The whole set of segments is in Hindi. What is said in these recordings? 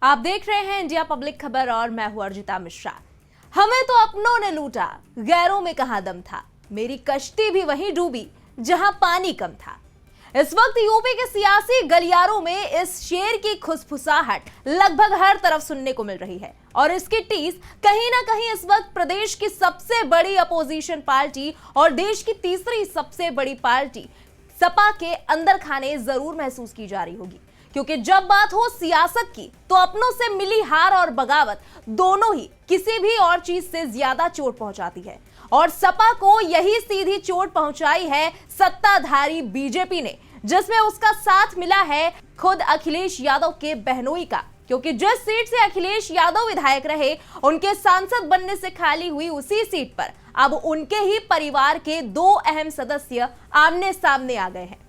आप देख रहे हैं इंडिया पब्लिक खबर और मैं हूं अर्जिता मिश्रा। हमें तो अपनों ने लूटा, गैरों में कहां दम था। मेरी कश्ती भी वहीं डूबी जहां पानी कम था। इस वक्त यूपी के सियासी गलियारों में इस शेर की खुसफुसाहट लगभग हर तरफ सुनने को मिल रही है और इसकी टीस कहीं ना कहीं इस वक्त प्रदेश की सबसे बड़ी अपोजिशन पार्टी और देश की तीसरी सबसे बड़ी पार्टी सपा के अंदर खाने जरूर महसूस की जा रही होगी, क्योंकि जब बात हो सियासत की तो अपनों से मिली हार और बगावत दोनों ही किसी भी और चीज से ज्यादा चोट पहुंचाती है और सपा को यही सीधी चोट पहुंचाई है सत्ताधारी बीजेपी ने, जिसमें उसका साथ मिला है खुद अखिलेश यादव के बहनोई का, क्योंकि जिस सीट से अखिलेश यादव विधायक रहे उनके सांसद बनने से खाली हुई उसी सीट पर अब उनके ही परिवार के दो अहम सदस्य आमने सामने आ गए हैं।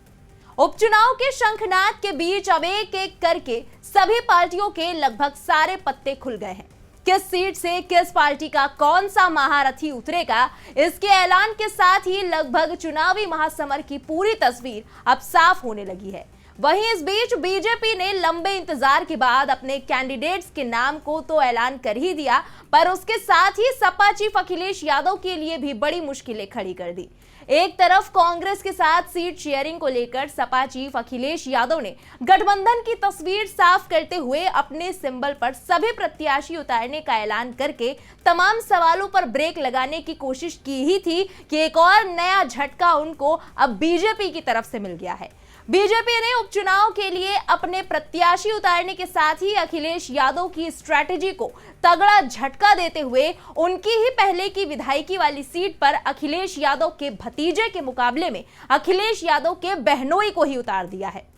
उपचुनाव के शंखनाद के बीच अब एक एक करके सभी पार्टियों के लगभग सारे पत्ते खुल गए हैं। किस सीट से किस पार्टी का कौन सा महारथी उतरेगा, इसके ऐलान के साथ ही लगभग चुनावी महासमर की पूरी तस्वीर अब साफ होने लगी है। वहीं इस बीच बीजेपी ने लंबे इंतजार के बाद अपने कैंडिडेट्स के नाम को तो ऐलान कर ही दिया, पर उसके साथ ही सपा चीफ अखिलेश यादव के लिए भी बड़ी मुश्किलें खड़ी कर दी। एक तरफ कांग्रेस के साथ सीट शेयरिंग को लेकर सपा चीफ अखिलेश यादव ने गठबंधन की तस्वीर साफ करते हुए अपने सिंबल पर सभी प्रत्याशी उतारने का ऐलान करके तमाम सवालों पर ब्रेक लगाने की कोशिश की ही थी कि एक और नया झटका उनको अब बीजेपी की तरफ से मिल गया है। बीजेपी ने उपचुनाव के लिए अपने प्रत्याशी उतारने के साथ ही अखिलेश यादव की स्ट्रैटेजी को तगड़ा झटका देते हुए उनकी ही पहले की विधायकी वाली सीट पर अखिलेश यादव के भतीजे के मुकाबले में अखिलेश यादव के बहनोई को ही उतार दिया है।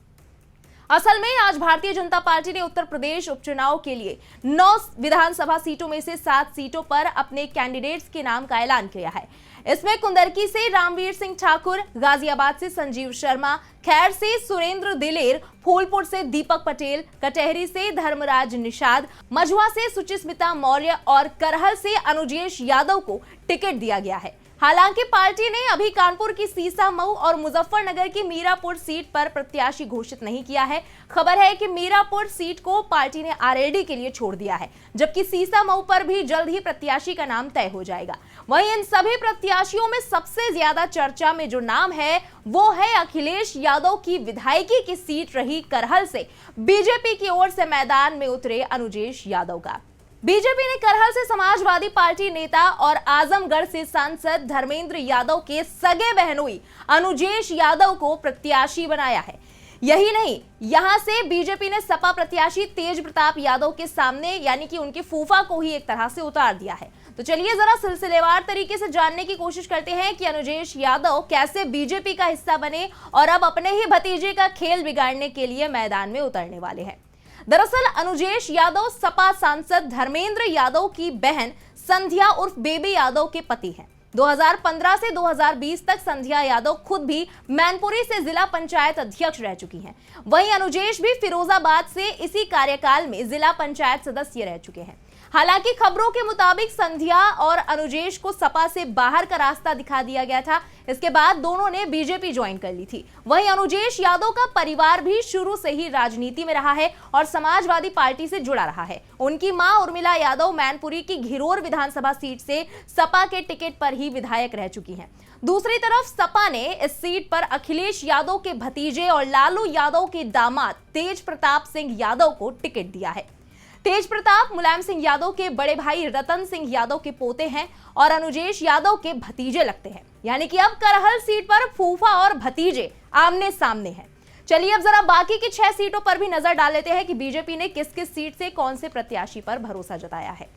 असल में आज भारतीय जनता पार्टी ने उत्तर प्रदेश उपचुनाव के लिए 9 विधानसभा सीटों में से 7 सीटों पर अपने कैंडिडेट्स के नाम का ऐलान किया है। इसमें कुंदरकी से रामवीर सिंह ठाकुर, गाजियाबाद से संजीव शर्मा, खैर से सुरेंद्र दिलेर, फूलपुर से दीपक पटेल, कटहरी से धर्मराज निषाद, मझुआ से सुचिस्मिता मौर्य और करहल से अनुजेश यादव को टिकट दिया गया है। हालांकि पार्टी ने अभी कानपुर की सीसामऊ और मुजफ्फरनगर की मीरापुर सीट पर प्रत्याशी घोषित नहीं किया है। खबर है कि मीरापुर सीट को पार्टी ने आरएलडी के लिए छोड़ दिया है, जबकि सीसामऊ पर भी जल्द ही प्रत्याशी का नाम तय हो जाएगा। वहीं इन सभी प्रत्याशियों में सबसे ज्यादा चर्चा में जो नाम है वो है अखिलेश यादव की विधायकी की सीट रही करहल से बीजेपी की ओर से मैदान में उतरे अनुजेश यादव का। बीजेपी ने करहल से समाजवादी पार्टी नेता और आजमगढ़ से सांसद धर्मेंद्र यादव के सगे बहनोई अनुजेश यादव को प्रत्याशी बनाया है। यही नहीं, यहां से बीजेपी ने सपा प्रत्याशी तेज प्रताप यादव के सामने यानी कि उनके फूफा को ही एक तरह से उतार दिया है। तो चलिए जरा सिलसिलेवार तरीके से जानने की कोशिश करते हैं कि अनुजेश यादव कैसे बीजेपी का हिस्सा बने और अब अपने ही भतीजे का खेल बिगाड़ने के लिए मैदान में उतरने वाले हैं। दरअसल अनुजेश यादव सपा सांसद धर्मेंद्र यादव की बहन संध्या उर्फ बेबी यादव के पति हैं। 2015 से 2020 तक संध्या यादव खुद भी मैनपुरी से जिला पंचायत अध्यक्ष रह चुकी हैं। वहीं अनुजेश भी फिरोजाबाद से इसी कार्यकाल में जिला पंचायत सदस्य रह चुके हैं। हालांकि खबरों के मुताबिक संध्या और अनुजेश को सपा से बाहर का रास्ता दिखा दिया गया था। इसके बाद दोनों ने बीजेपी ज्वाइन कर ली थी। वहीं अनुजेश यादव का परिवार भी शुरू से ही राजनीति में रहा है और समाजवादी पार्टी से जुड़ा रहा है। उनकी मां उर्मिला यादव मैनपुरी की घिरोर विधानसभा सीट से सपा के टिकट पर ही विधायक रह चुकी हैं। दूसरी तरफ सपा ने इस सीट पर अखिलेश यादव के भतीजे और लालू यादव के दामाद तेज प्रताप सिंह यादव को टिकट दिया है। तेज प्रताप मुलायम सिंह यादव के बड़े भाई रतन सिंह यादव के पोते हैं और अनुजेश यादव के भतीजे लगते हैं, यानी कि अब करहल सीट पर फूफा और भतीजे आमने सामने हैं। चलिए अब जरा बाकी की 6 सीटों पर भी नजर डाल लेते हैं कि बीजेपी ने किस किस सीट से कौन से प्रत्याशी पर भरोसा जताया है।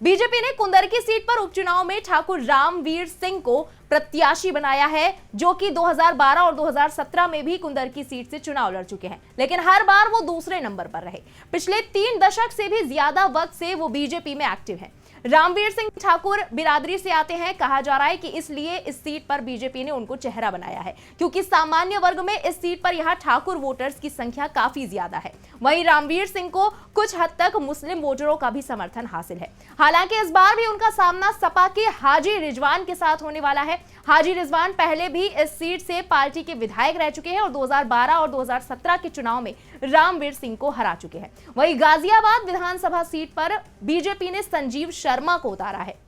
बीजेपी ने कुंदरकी सीट पर उपचुनाव में ठाकुर रामवीर सिंह को प्रत्याशी बनाया है, जो कि 2012 और 2017 में भी कुंदरकी सीट से चुनाव लड़ चुके हैं, लेकिन हर बार वो दूसरे नंबर पर रहे। पिछले 3 दशक से भी ज्यादा वक्त से वो बीजेपी में एक्टिव हैं। रामवीर सिंह ठाकुर बिरादरी से आते हैं। कहा जा रहा है कि इसलिए इस सीट पर बीजेपी ने उनको चेहरा बनाया है, क्योंकि सामान्य वर्ग में इस सीट पर यहां ठाकुर वोटर्स की संख्या काफी ज्यादा है। वहीं रामवीर सिंह को कुछ हद तक मुस्लिम वोटरों का भी समर्थन हासिल है। हालांकि इस बार भी उनका सामना सपा के हाजी रिजवान के साथ होने वाला है। हाजी रिजवान पहले भी इस सीट से पार्टी के विधायक रह चुके हैं और 2012 और 2017 के चुनाव में रामवीर सिंह को हरा चुके हैं। वहीं गाजियाबाद विधानसभा सीट पर बीजेपी ने संजीव शर्मा को उतारा है।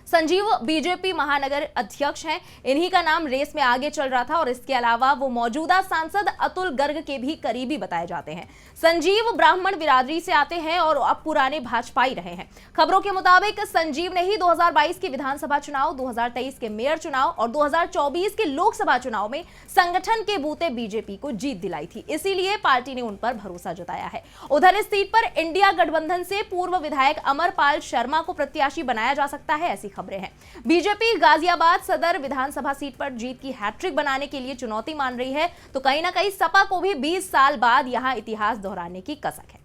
संजीव बीजेपी महानगर अध्यक्ष हैं, इन्हीं का नाम रेस में आगे चल रहा था और इसके अलावा वो मौजूदा सांसद अतुल गर्ग के भी करीबी बताए जाते हैं। संजीव ब्राह्मण बिरादरी से आते हैं और अब पुराने भाजपाई रहे हैं। खबरों के मुताबिक संजीव ने ही 2022 के विधानसभा चुनाव, 2023 के मेयर चुनाव और 2024 के लोकसभा चुनाव में संगठन के बूते बीजेपी को जीत दिलाई थी, इसीलिए पार्टी ने उन पर भरोसा जताया है। उधर इस सीट पर इंडिया गठबंधन से पूर्व विधायक अमरपाल शर्मा को प्रत्याशी बनाया जा सकता है, ऐसी खबरें हैं। बीजेपी गाजियाबाद सदर विधानसभा सीट पर जीत की हैट्रिक बनाने के लिए चुनौती मान रही है, तो कहीं ना कहीं सपा को भी 20 साल बाद यहां इतिहास दोहराने की कसक है।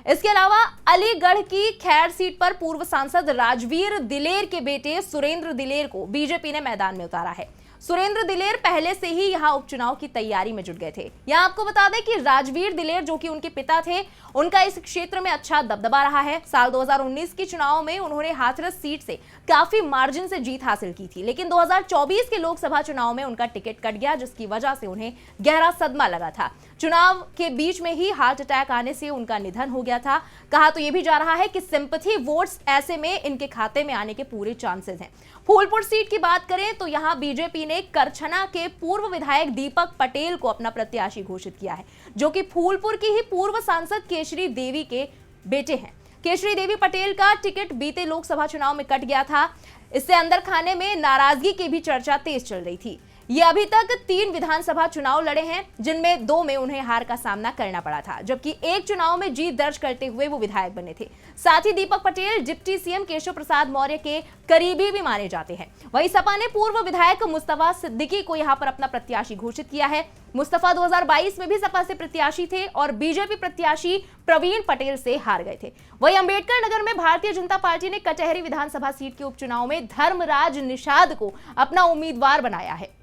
इसके अलावा अलीगढ़ की खैर सीट पर पूर्व सांसद राजवीर दिलेर के बेटे सुरेंद्र दिलेर को बीजेपी ने मैदान में उतारा है। सुरेंद्र दिलेर पहले से ही यहां उपचुनाव की तैयारी में जुट गए थे। यहां आपको बता दें कि राजवीर दिलेर, जो कि उनके पिता थे, उनका इस क्षेत्र में अच्छा दबदबा रहा है। साल 2019 के चुनाव में उन्होंने हाथरस सीट से काफी मार्जिन से जीत हासिल की थी, लेकिन 2024 के लोकसभा चुनाव में उनका टिकट कट गया, जिसकी वजह से उन्हें गहरा सदमा लगा था। चुनाव के बीच में ही हार्ट अटैक आने से उनका निधन हो गया था। कहा तो यह भी जा रहा है कि सिंपैथी वोट्स ऐसे में इनके खाते में आने के पूरे चांसेस हैं। फूलपुर सीट की बात करें तो यहां बीजेपी ने करछना के पूर्व विधायक दीपक पटेल को अपना प्रत्याशी घोषित किया है, जो कि फूलपुर की ही पूर्व सांसद केशरी देवी के बेटे हैं। केशरी देवी पटेल का टिकट बीते लोकसभा चुनाव में कट गया था। इससे अंदर खाने में नाराजगी की भी चर्चा तेज चल रही थी। ये अभी तक 3 विधानसभा चुनाव लड़े हैं, जिनमें 2 में उन्हें हार का सामना करना पड़ा था, जबकि एक चुनाव में जीत दर्ज करते हुए वो विधायक बने थे। साथ ही दीपक पटेल डिप्टी सीएम केशव प्रसाद मौर्य के करीबी भी माने जाते हैं। वहीं सपा ने पूर्व विधायक मुस्तफा सिद्दीकी को यहां पर अपना प्रत्याशी घोषित किया है। मुस्तफा 2022 में भी सपा से प्रत्याशी थे और बीजेपी प्रत्याशी प्रवीण पटेल से हार गए थे। वहीं अंबेडकर नगर में भारतीय जनता पार्टी ने कचहरी विधानसभा सीट के उपचुनाव में धर्मराज निषाद को अपना उम्मीदवार बनाया है।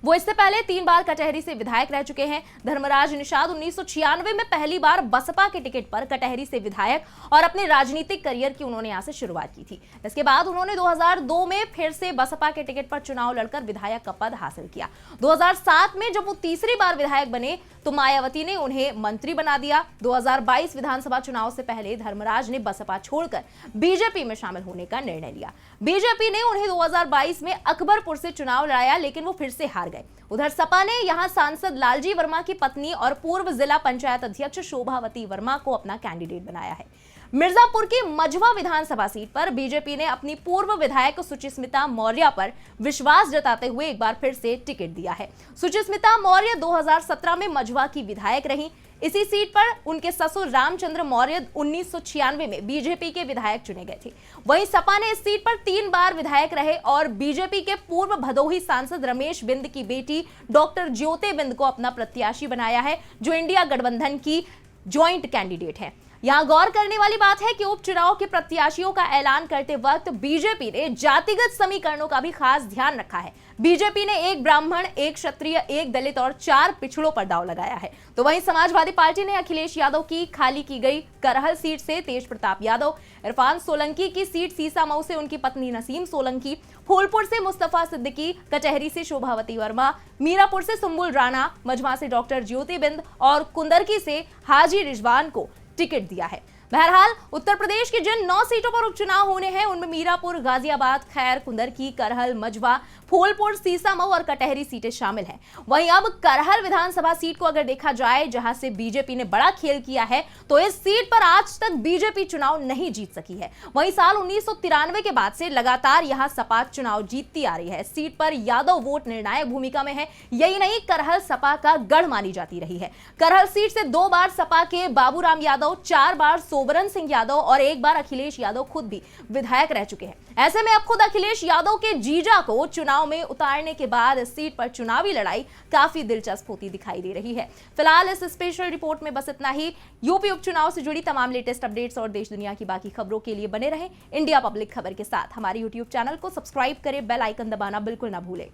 वो इससे पहले 3 बार कटहरी से विधायक रह चुके हैं। धर्मराज निषाद 1996 में पहली बार बसपा के टिकट पर कटहरी से विधायक और अपने राजनीतिक करियर की उन्होंने यहां से शुरुआत की थी। इसके बाद उन्होंने 2002 में फिर से बसपा के टिकट पर चुनाव लड़कर विधायक का पद हासिल किया। 2007 में जब वो तीसरी बार विधायक बने तो मायावती ने उन्हें मंत्री बना दिया। 2022 विधानसभा चुनाव से पहले धर्मराज ने बसपा छोड़कर बीजेपी में शामिल होने का निर्णय लिया। बीजेपी ने उन्हें 2022 में अकबरपुर से चुनाव लड़ाया, लेकिन वो फिर से हार गए। उधर सपा ने यहां सांसद लालजी वर्मा की पत्नी और पूर्व जिला पंचायत अध्यक्ष शोभावती वर्मा को अपना कैंडिडेट बनाया है। मिर्जापुर की मझवा विधानसभा सीट पर बीजेपी ने अपनी पूर्व विधायक सुचिस्मिता मौर्य पर विश्वास जताते हुए एक बार फिर से टिकट दिया है। सुचिस्मिता मौर्य 2017 में मझवा की विधायक रहीं। इसी सीट पर उनके ससुर रामचंद्र मौर्य 1996 में बीजेपी के विधायक चुने गए थे। वहीं सपा ने इस सीट पर 3 बार विधायक रहे और बीजेपी के पूर्व भदोही सांसद रमेश बिंद की बेटी डॉक्टर ज्योति बिंद को अपना प्रत्याशी बनाया है, जो इंडिया गठबंधन की ज्वाइंट कैंडिडेट है। यहां गौर करने वाली बात है कि उपचुनाव के प्रत्याशियों का ऐलान करते वक्त बीजेपी ने जातिगत समीकरणों का भी खास ध्यान रखा है। बीजेपी ने 1 ब्राह्मण, 1 क्षत्रिय, 1 दलित और 4 पिछड़ों पर दांव लगाया है। तो वहीं समाजवादी पार्टी ने अखिलेश यादव की खाली की गई करहल सीट से तेज प्रताप यादव, इरफान सोलंकी की सीट सीसामऊ से उनकी पत्नी नसीम सोलंकी, फूलपुर से मुस्तफा सिद्दीकी, कचहरी से शोभावती वर्मा, मीरापुर से सुम्बुल राणा, मझवा से डॉक्टर ज्योति बिंद और कुंदरकी से हाजी रिजवान को टिकट दिया है। बहरहाल उत्तर प्रदेश की जिन 9 सीटों पर उपचुनाव होने हैं, उनमें मीरापुर, गाजियाबाद, खैर, कुंदरकी, करहल, मझवा, फूलपुर, सीसामऊ और कटहरी सीटें शामिल हैं। वहीं अब करहल विधानसभा सीट को अगर देखा जाए, जहां से बीजेपी ने बड़ा खेल किया है, तो इस सीट पर आज तक बीजेपी चुनाव नहीं जीत सकी है। वहीं साल 1993 के बाद से लगातार यहां सपा चुनाव जीतती आ रही है। इस सीट पर यादव वोट निर्णायक भूमिका में है। यही नहीं, करहल सपा का गढ़ मानी जाती रही है। करहल सीट से 2 बार सपा के बाबूराम यादव, 4 बार सोबरन सिंह यादव और 1 बार अखिलेश यादव खुद भी विधायक रह चुके हैं। ऐसे में अब खुद अखिलेश यादव के जीजा को चुनाव में उतारने के बाद इस सीट पर चुनावी लड़ाई काफी दिलचस्प होती दिखाई दे रही है। फिलहाल इस स्पेशल रिपोर्ट में बस इतना ही। यूपी उपचुनाव से जुड़ी तमाम लेटेस्ट अपडेट्स और देश दुनिया की बाकी खबरों के लिए बने रहें इंडिया पब्लिक खबर के साथ। हमारे यूट्यूब चैनल को सब्सक्राइब करें, बेल आइकन दबाना बिल्कुल ना भूलें।